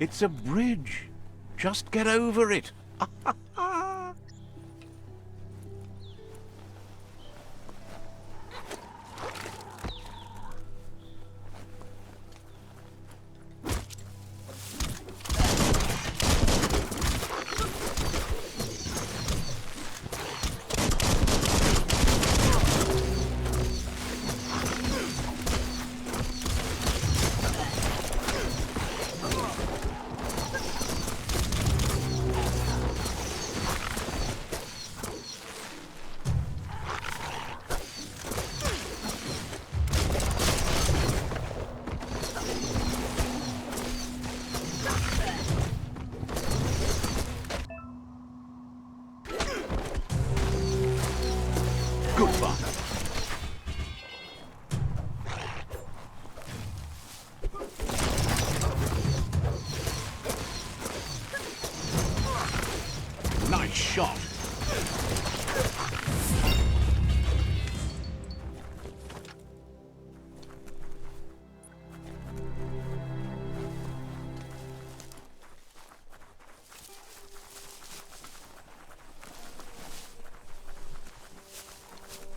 It's a bridge. Just get over it. Nice shot.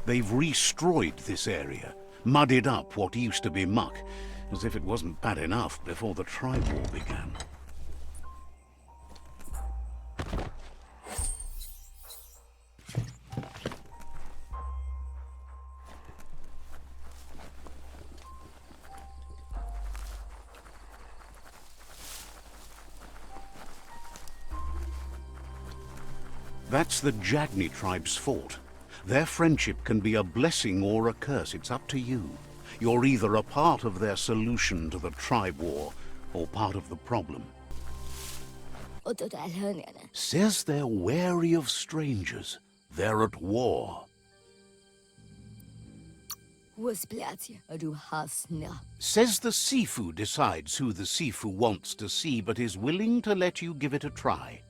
They've destroyed this area, muddied up what used to be muck, as if it wasn't bad enough before the tribe war began. That's the Jagni tribe's fort. Their friendship can be a blessing or a curse. It's up to you. You're either a part of their solution to the tribe war or part of the problem. Says they're wary of strangers. They're at war. Says the Sifu decides who the Sifu wants to see, but is willing to let you give it a try.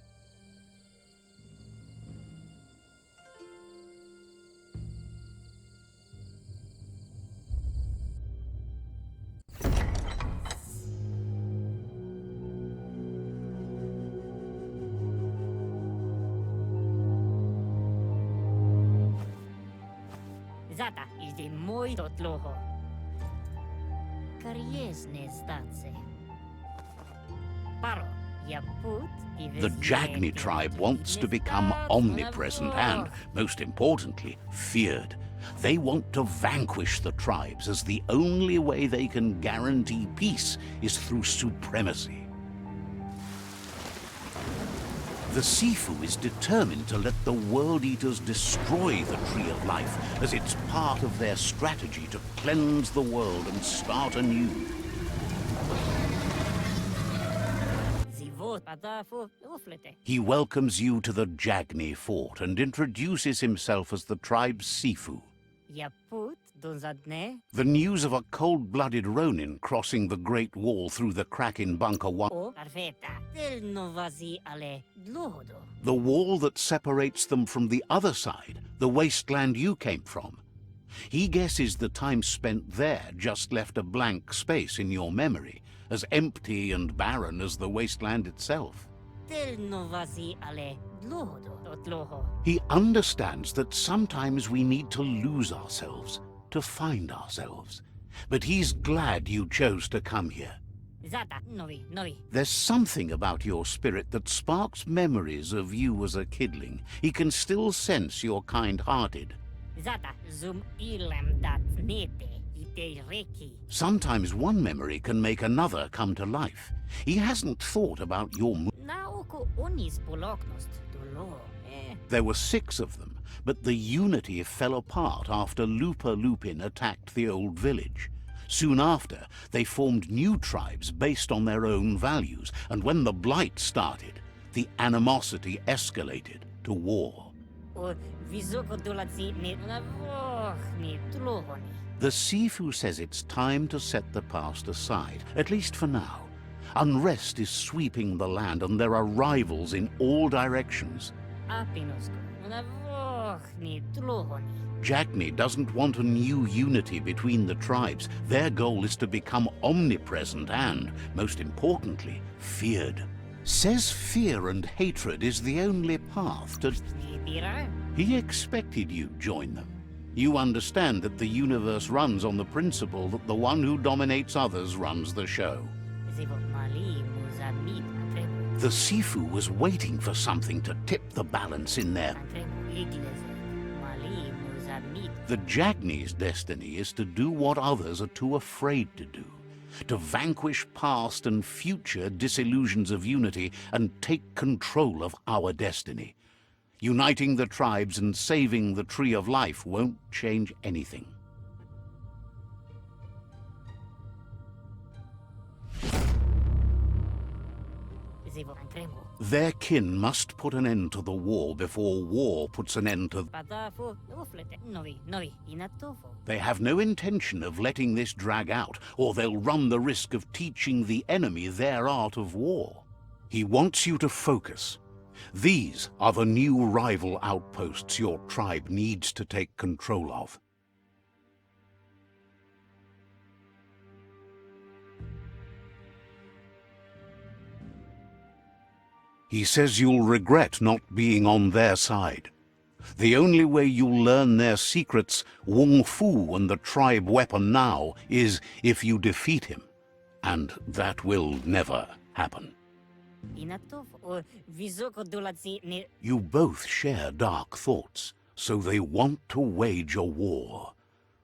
Zata idzie mój do tloho. Kariesne stace. Paro, ja put The Jagni tribe wants to become omnipresent and, most importantly, feared. They want to vanquish the tribes, as the only way they can guarantee peace is through supremacy. The Sifu is determined to let the World Eaters destroy the Tree of Life, as it's part of their strategy to cleanse the world and start anew. He welcomes you to the Jagni fort and introduces himself as the tribe's Sifu. The news of a cold-blooded Ronin crossing the Great Wall through the crack in Bunker 1, the wall that separates them from the other side, the wasteland you came from. He guesses the time spent there just left a blank space in your memory, as empty and barren as the wasteland itself. He understands that sometimes we need to lose ourselves to find ourselves. But he's glad you chose to come here. There's something about your spirit that sparks memories of you as a kidling. He can still sense you're kind-hearted. Sometimes one memory can make another come to life. He hasn't thought about your... There were 6 of them, but the unity fell apart after Lupa Lupin attacked the old village. Soon after, they formed new tribes based on their own values, and when the Blight started, the animosity escalated to war. The Sifu says it's time to set the past aside, at least for now. Unrest is sweeping the land, and there are rivals in all directions. Navochni tlohoni. Jackney doesn't want a new unity between the tribes. Their goal is to become omnipresent and, most importantly, feared. Says fear and hatred is the only path to... Nibira? He expected you'd join them. You understand that the universe runs on the principle that the one who dominates others runs the show. Zivo mali muzamit antremo. The Sifu was waiting for something to tip the balance in there. Antremo igleze. Mali muzamit. The Jagne's destiny is to do what others are too afraid to do. To vanquish past and future disillusions of unity and take control of our destiny. Uniting the tribes and saving the Tree of Life won't change anything. Zivo antremo. Their kin must put an end to the war before war puts an end to... Padafu uflete. Novi inatofo. They have no intention of letting this drag out, or they'll run the risk of teaching the enemy their art of war. He wants you to focus. These are the new rival outposts your tribe needs to take control of. He says you'll regret not being on their side. The only way you'll learn their secrets, Wung Fu and the tribe weapon now, is if you defeat him. And that will never happen. Inatofo. O vizoko dulatsi ne. You both share dark thoughts, so they want to wage a war.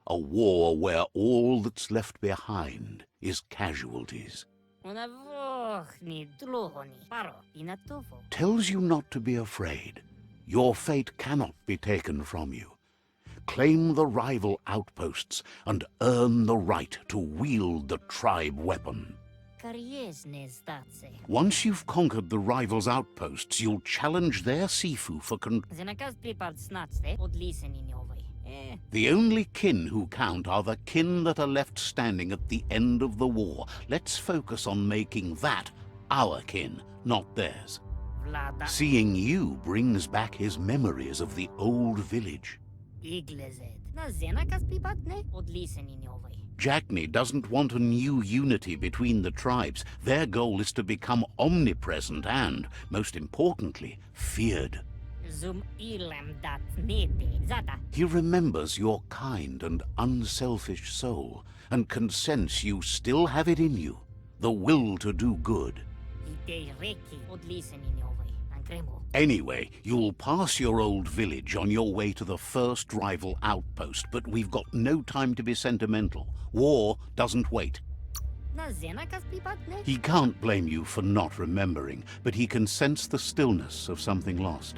A war where all that's left behind is casualties. Navochni tlohoni. Paro inatofo. Tells you not to be afraid. Your fate cannot be taken from you. Claim the rival outposts and earn the right to wield the tribe weapon. Kariesne statse. Once you've conquered the rival's outposts, you'll challenge their Sifu for Zenakaz pripad snatste od listening over. The only kin who count are the kin that are left standing at the end of the war. Let's focus on making that our kin, not theirs. Vlada. Seeing you brings back his memories of the old village. Iglezed. Na zenakaz pripad ne od listening over. Jackney doesn't want a new unity between the tribes. Their goal is to become omnipresent and, most importantly, feared. Zum ilem dat nete. Zata. He remembers your kind and unselfish soul, and can sense you still have it in you, the will to do good. Ite reki od listening over. Ankremo. Anyway, you'll pass your old village on your way to the first rival outpost, but we've got no time to be sentimental. War doesn't wait. Na zenakaz pripad ne. He can't blame you for not remembering, but he can sense the stillness of something lost.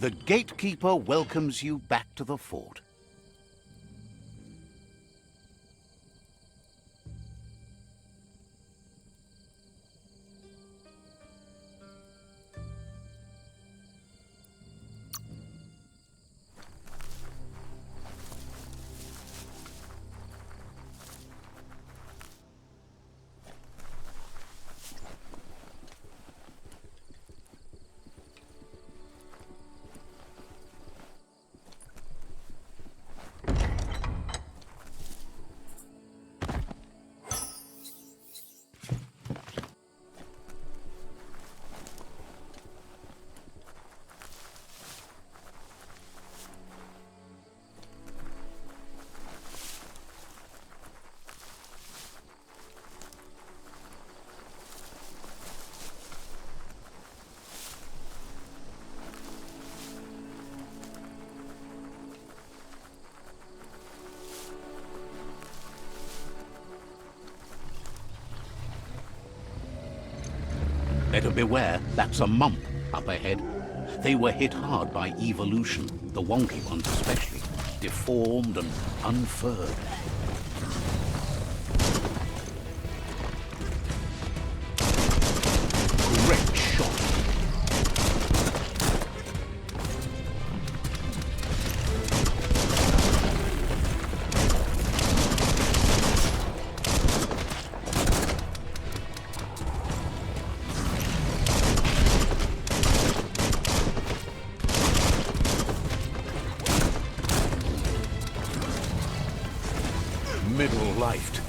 The gatekeeper welcomes you back to the fort. Better beware, that's a mump up ahead. They were hit hard by evolution, the wonky ones especially, deformed and unfurred. Great shot. Middle-lifed.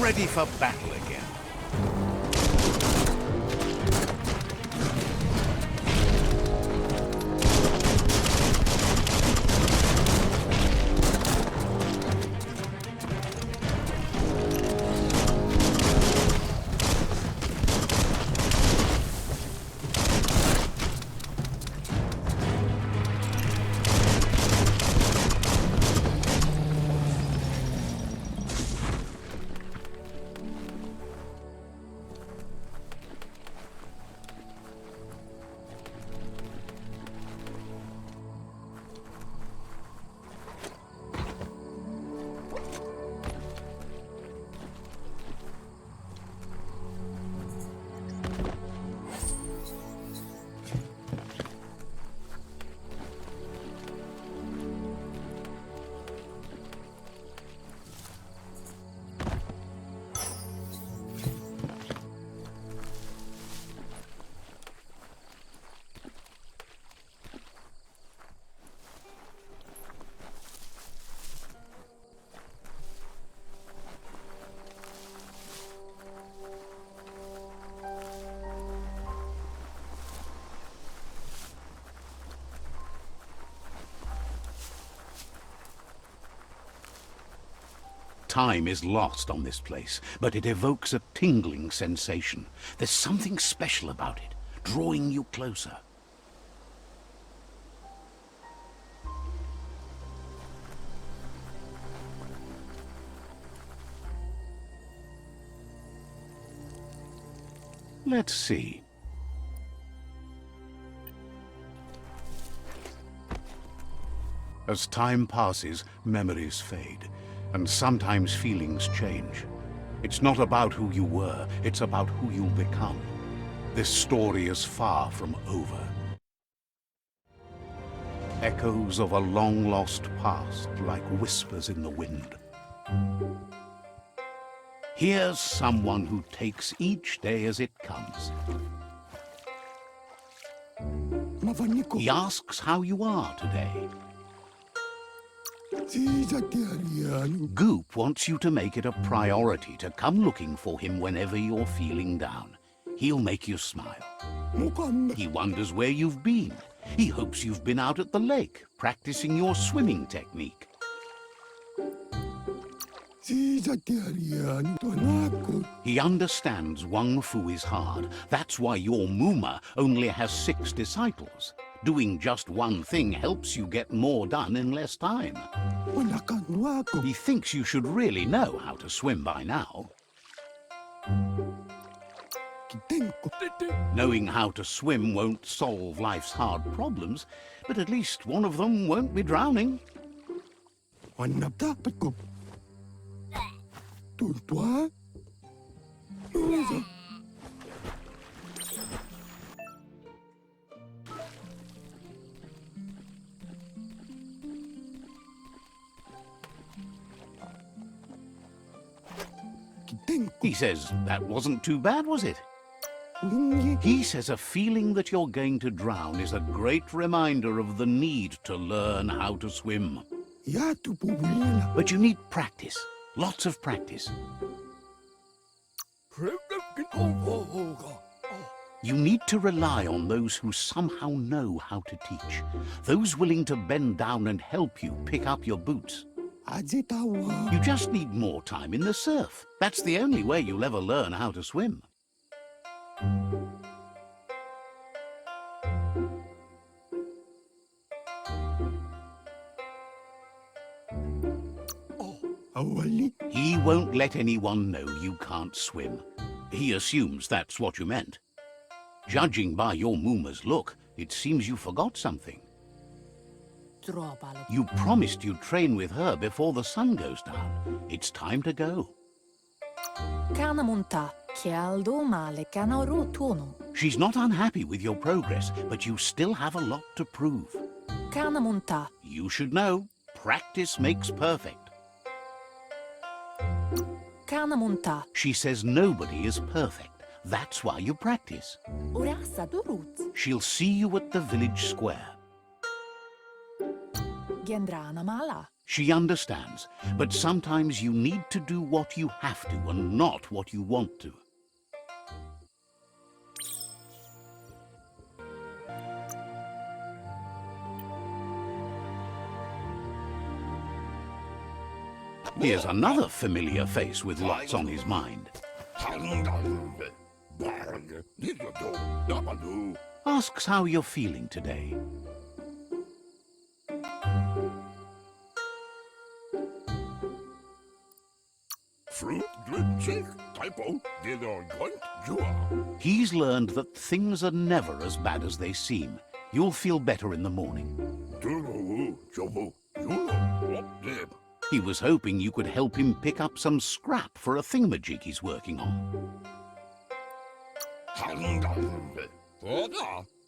Ready for battle again. Time is lost on this place, but it evokes a tingling sensation. There's something special about it, drawing you closer. Let's see. As time passes, memories fade. And sometimes feelings change. It's not about who you were, it's about who you'll become. This story is far from over. Echoes of a long-lost past, like whispers in the wind. Here's someone who takes each day as it comes. He asks how you are today. Goop wants you to make it a priority to come looking for him whenever you're feeling down. He'll make you smile. He wonders where you've been. He hopes you've been out at the lake, practicing your swimming technique. He understands Wang Fu is hard. That's why your Muma only has 6 disciples. Doing just one thing helps you get more done in less time. He thinks you should really know how to swim by now. Knowing how to swim won't solve life's hard problems, but at least one of them won't be drowning. He says that wasn't too bad, was it? He says a feeling that you're going to drown is a great reminder of the need to learn how to swim. But you need practice, lots of practice. You need to rely on those who somehow know how to teach, those willing to bend down and help you pick up your boots. You just need more time in the surf. That's the only way you'll ever learn how to swim. He won't let anyone know you can't swim. He assumes that's what you meant. Judging by your Muma's look, it seems you forgot something. You promised you'd train with her before the sun goes down. It's time to go. She's not unhappy with your progress, but you still have a lot to prove. You should know, practice makes perfect. She says nobody is perfect. That's why you practice. She'll see you at the village square. She understands, but sometimes you need to do what you have to and not what you want to. Here's another familiar face with lots on his mind. Asks how you're feeling today. He's learned that things are never as bad as they seem. You'll feel better in the morning. He was hoping you could help him pick up some scrap for a thingamajig he's working on.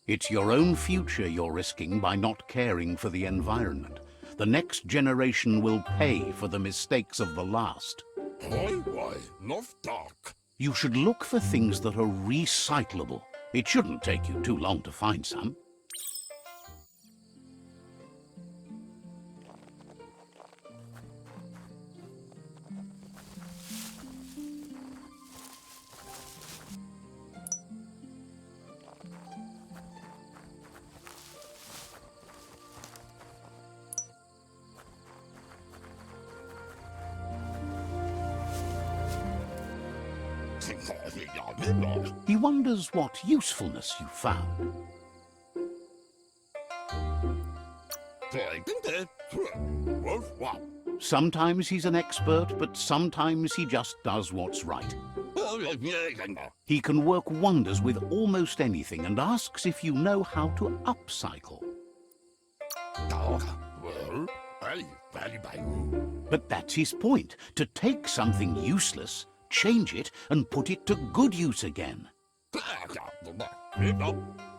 It's your own future you're risking by not caring for the environment. The next generation will pay for the mistakes of the last. You should look for things that are recyclable. It shouldn't take you too long to find some. He wonders what usefulness you found. Sometimes he's an expert, but sometimes he just does what's right. He can work wonders with almost anything and asks if you know how to upcycle. But that's his point, to take something useless, change it, and put it to good use again.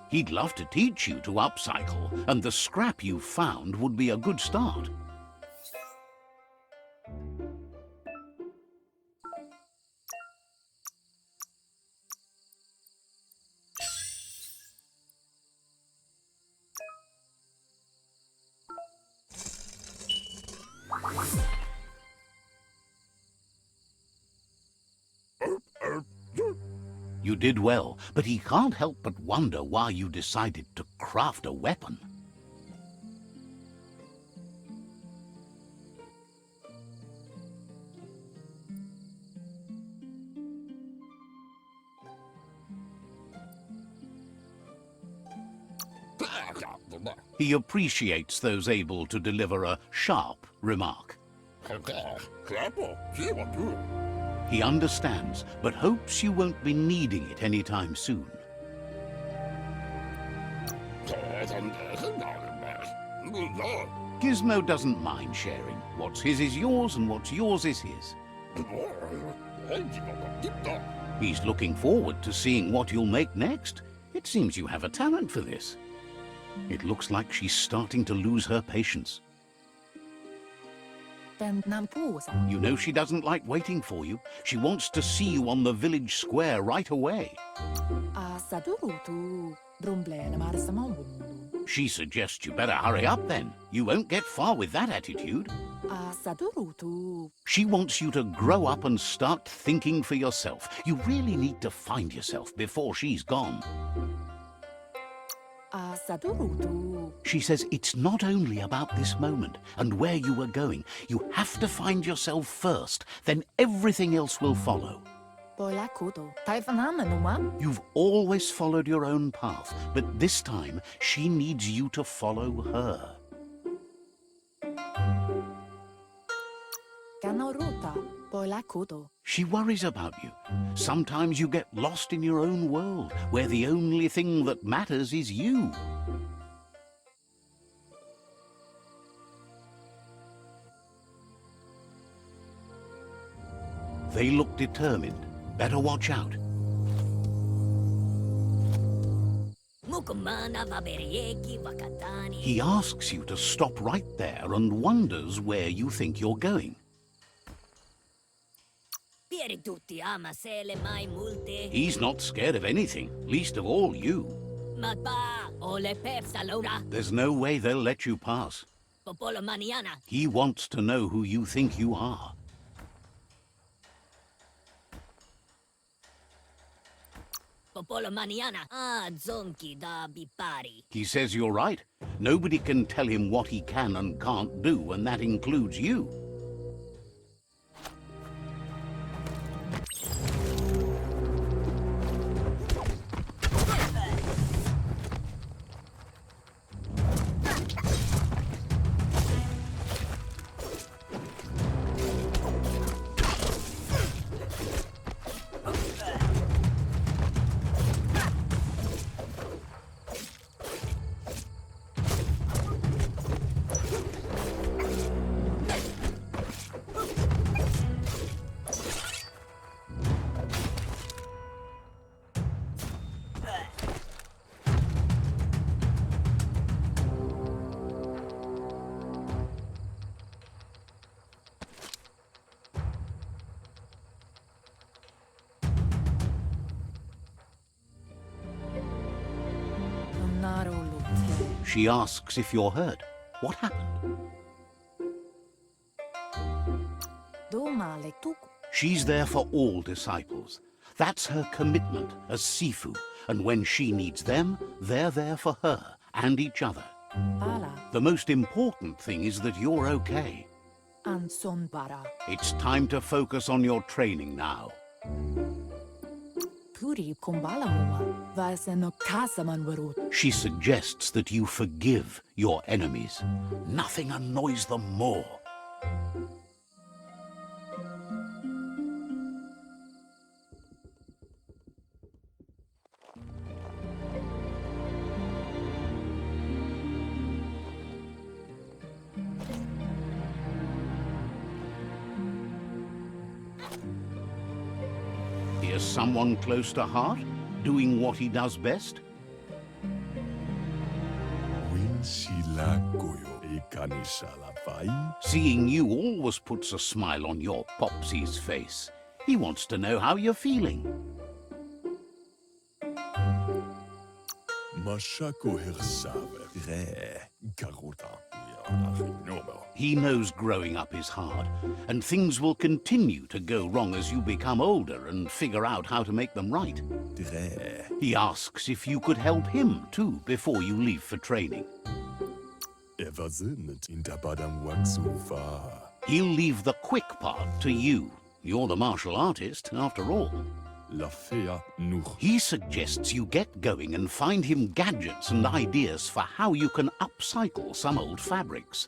He'd love to teach you to upcycle, and the scrap you found would be a good start. You did well, but he can't help but wonder why you decided to craft a weapon. He appreciates those able to deliver a sharp remark. He understands, but hopes you won't be needing it anytime soon. Gizmo doesn't mind sharing. What's his is yours, and what's yours is his. He's looking forward to seeing what you'll make next. It seems you have a talent for this. It looks like she's starting to lose her patience. You know she doesn't like waiting for you. She wants to see you on the village square right away. She suggests you better hurry up then. You won't get far with that attitude. She wants you to grow up and start thinking for yourself. You really need to find yourself before she's gone. She says it's not only about this moment and where you are going. You have to find yourself first, then everything else will follow. You've always followed your own path, but this time she needs you to follow her. She worries about you. Sometimes you get lost in your own world, where the only thing that matters is you. They look determined. Better watch out. He asks you to stop right there and wonders where you think you're going. He's not scared of anything, least of all you. There's no way they'll let you pass. He wants to know who you think you are. He says you're right. Nobody can tell him what he can and can't do, and that includes you. She asks if you're hurt. What happened? She's there for all disciples. That's her commitment as Sifu. And when she needs them, they're there for her and each other. The most important thing is that you're okay. It's time to focus on your training now. She suggests that you forgive your enemies. Nothing annoys them more. Here's someone close to heart, doing what he does best. Seeing you always puts a smile on your Popsy's face. He wants to know how you're feeling. He knows growing up is hard, and things will continue to go wrong as you become older and figure out how to make them right. He asks if you could help him, too, before you leave for training. He'll leave the quick part to you. You're the martial artist, after all. He suggests you get going and find him gadgets and ideas for how you can upcycle some old fabrics.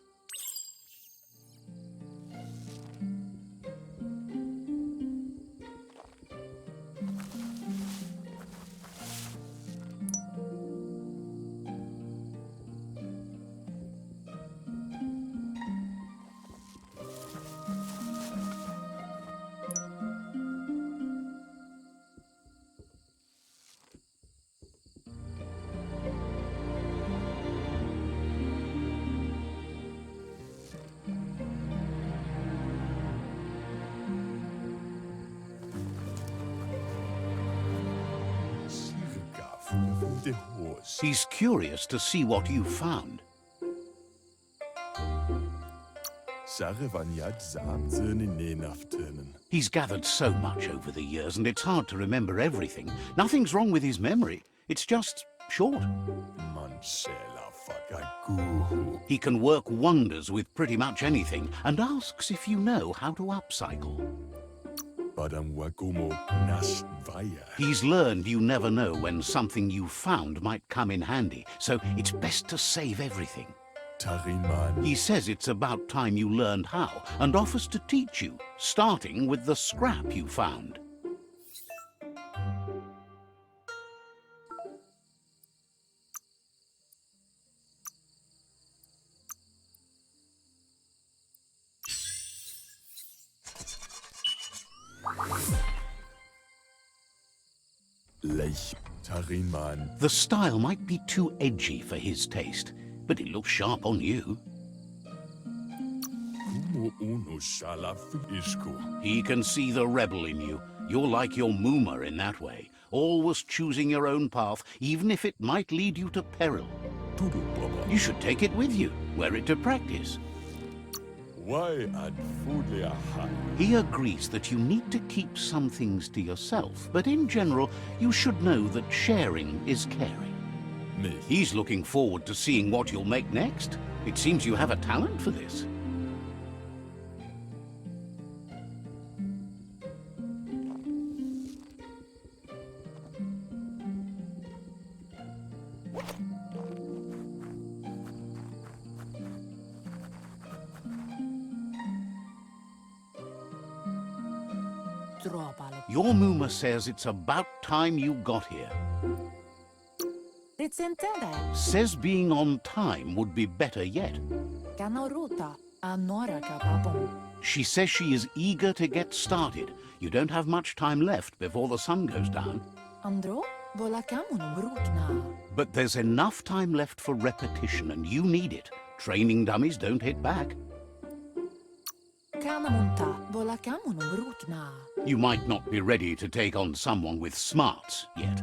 He's curious to see what you've found. He's gathered so much over the years, and it's hard to remember everything. Nothing's wrong with his memory. It's just short. He can work wonders with pretty much anything and asks if you know how to upcycle. He's learned you never know when something you found might come in handy, so it's best to save everything. He says it's about time you learned how and offers to teach you, starting with the scrap you found. The style might be too edgy for his taste, but it looks sharp on you. He can see the rebel in you. You're like your Muma in that way, always choosing your own path, even if it might lead you to peril. You should take it with you, wear it to practice. He agrees that you need to keep some things to yourself, but in general, you should know that sharing is caring. He's looking forward to seeing what you'll make next. It seems you have a talent for this. Your Muma says it's about time you got here. Says being on time would be better yet. She says she is eager to get started. You don't have much time left before the sun goes down. But there's enough time left for repetition, and you need it. Training dummies don't hit back. You might not be ready to take on someone with smarts yet.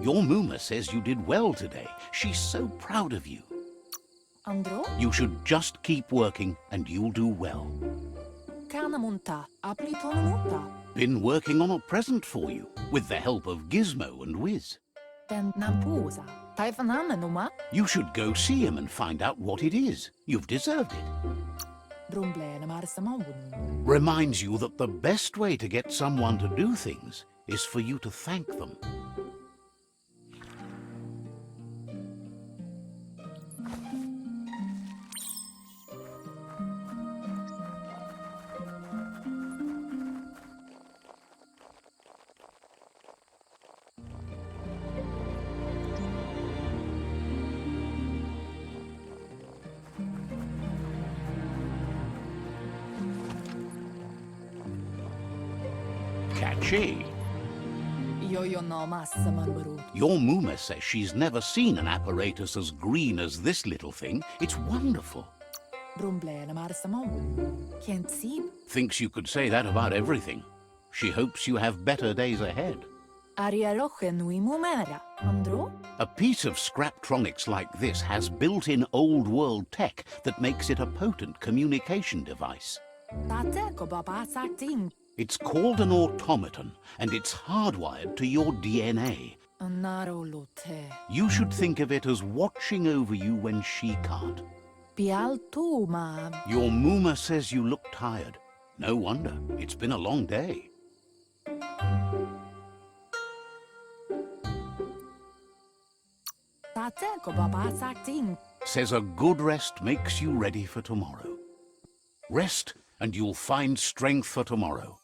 Your Muma says you did well today. She's so proud of you. You should just keep working and you'll do well. Been working on a present for you, with the help of Gizmo and Wiz. You should go see him and find out what it is. You've deserved it. Reminds you that the best way to get someone to do things is for you to thank them. Catchy. Your Muma says she's never seen an apparatus as green as this little thing. It's wonderful. Thinks you could say that about everything. She hopes you have better days ahead. A piece of Scraptronics like this has built-in old-world tech that makes it a potent communication device. It's called an automaton, and it's hardwired to your DNA. You should think of it as watching over you when she can't. Your Muma says you look tired. No wonder. It's been a long day. Says a good rest makes you ready for tomorrow. Rest, and you'll find strength for tomorrow.